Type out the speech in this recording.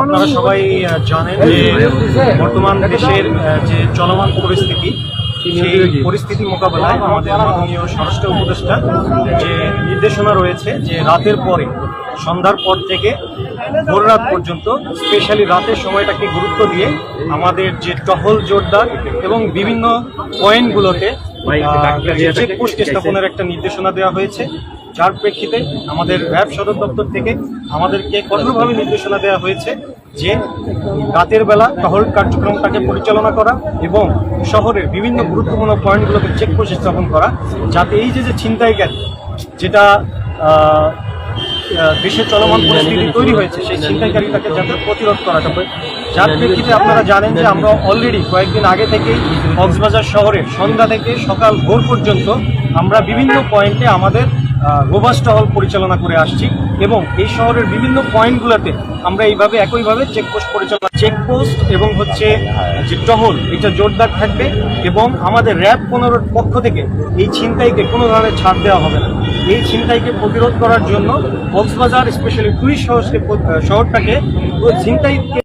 আপনারা সবাই জানেন যে বর্তমান দেশের যে চলমান পরিস্থিতি, সেই পরিস্থিতি মোকাবেলায় আমাদের মাননীয় স্বরাষ্ট্র উপদেষ্টা যে নির্দেশনা রয়েছে যে রাতের পরে, সন্ধ্যার পর থেকে ভোর রাত পর্যন্ত, স্পেশালি রাতের সময়টাকে গুরুত্ব দিয়ে আমাদের যে টহল জোরদার এবং বিভিন্ন পয়েন্টগুলোতে চেকপোস্ট স্থাপনের একটা নির্দেশনা দেওয়া হয়েছে, যার প্রেক্ষিতে আমাদের র্যাব সদর দপ্তর থেকে আমাদেরকে কঠোরভাবে নির্দেশনা দেওয়া হয়েছে যে রাতের বেলা টহল কার্যক্রমটাকে পরিচালনা করা এবং শহরের বিভিন্ন গুরুত্বপূর্ণ পয়েন্টগুলোকে চেকপোস্ট স্থাপন করা, যাতে এই যে ছিনতাইকারী যেটা দেশের চলমান পরিস্থিতি তৈরি হয়েছে, সেই ছিনতাইকারীটাকে যাতে প্রতিরোধ করা যাবে। যার প্রেক্ষিতে আপনারা জানেন যে আমরা অলরেডি কয়েকদিন আগে থেকেই কক্সবাজার শহরের সন্ধ্যা থেকে সকাল ভোর পর্যন্ত আমরা বিভিন্ন পয়েন্টে আমাদের রোবাস্ট টহল পরিচালনা করে আসছি এবং এই শহরের বিভিন্ন পয়েন্টগুলোতে আমরা এইভাবে একইভাবে চেকপোস্ট এবং যে টহল, এটা জোরদার থাকবে এবং আমাদের র্যাব 15-র পক্ষ থেকে এই ছিনতাইকে কোনো ধরনের ছাড় দেওয়া হবে না। এই ছিনতাইকে প্রতিরোধ করার জন্য কক্সবাজার স্পেশালি টুরিস্ট শহরটাকে ছিনতাইকে